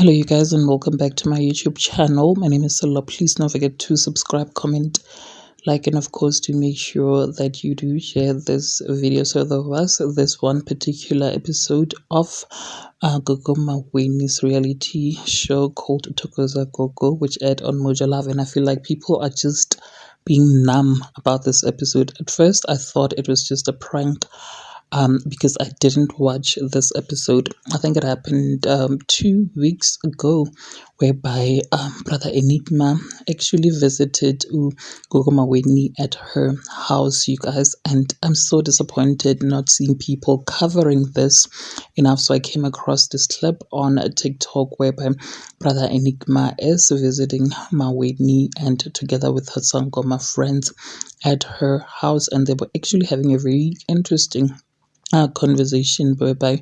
Hello, you guys, and welcome back to my YouTube channel. My name is Solo. Please don't forget to subscribe, comment, like, and of course, to make sure that you do share this video. So, there was this one particular episode of Gogo Mawini's reality show called Tokoza Gogo, which aired on Mojo Love, and I feel like people are just being numb about this episode. At first, I thought it was just a prank because I didn't watch this episode. I think it happened 2 weeks ago, whereby Brother Enigma actually visited Gogo Maweni at her house, you guys, and I'm so disappointed not seeing people covering this enough. So I came across this clip on TikTok whereby Brother Enigma is visiting Maweni and together with her Sangoma friends at her house, and they were actually having a very interesting conversation whereby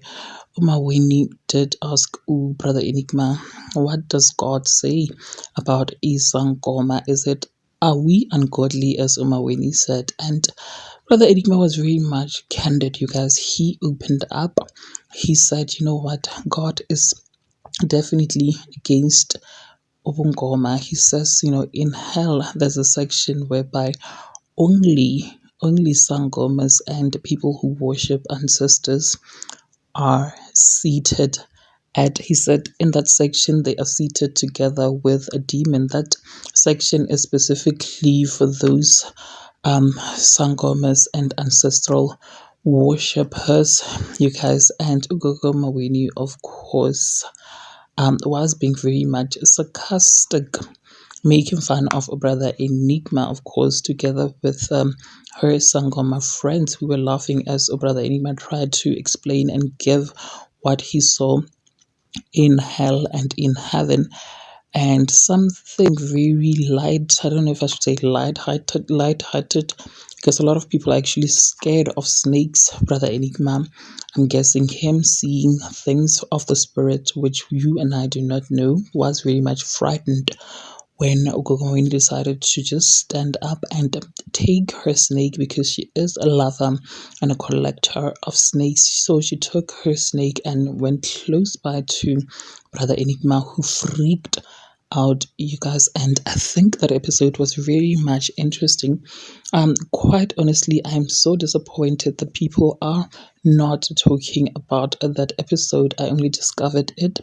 Umawini did ask Brother Enigma, what does God say about Isangoma? Are we ungodly, as Umawini said? And Brother Enigma was very much candid, you guys. He opened up. He said, you know what, God is definitely against Ubungoma. He says, in hell there's a section whereby only sangomas and people who worship ancestors are seated at. He said in that section they are seated together with a demon. That section is specifically for those sangomas and ancestral worshippers, you guys. And Ugogo Mawini, of course, was being very much sarcastic, making fun of Brother Enigma, of course, together with her Sangoma friends. We were laughing as Brother Enigma tried to explain and give what he saw in hell and in heaven. And something very light, I don't know if I should say light-hearted, because a lot of people are actually scared of snakes. Brother Enigma, I'm guessing him seeing things of the spirit which you and I do not know, was very much frightened when Ogogawini decided to just stand up and take her snake, because she is a lover and a collector of snakes. So she took her snake and went close by to Brother Enigma, who freaked out, you guys. And I think that episode was very much interesting. Quite honestly, I'm so disappointed that people are not talking about that episode. I only discovered it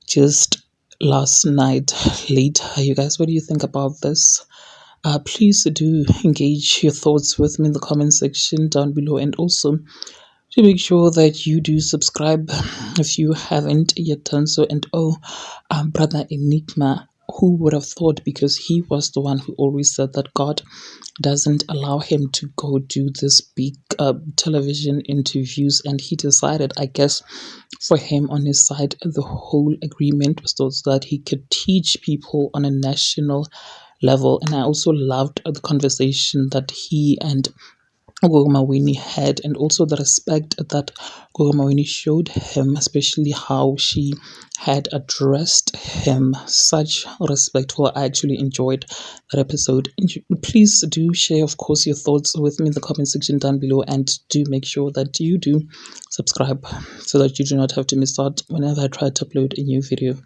just last night later. You guys, what do you think about this? Please do engage your thoughts with me in the comment section down below, and also to make sure that you do subscribe if you haven't yet done so. And Brother Enigma, who would have thought, because he was the one who always said that God doesn't allow him to go do this big television interviews, and he decided, I guess, for him on his side, the whole agreement was so that he could teach people on a national level. And I also loved the conversation that he and Gogomawini had, and also the respect that Gogomawini showed him, especially how she had addressed him. Such respectful. I actually enjoyed that episode. Please do share, of course, your thoughts with me in the comment section down below, and do make sure that you do subscribe so that you do not have to miss out whenever I try to upload a new video.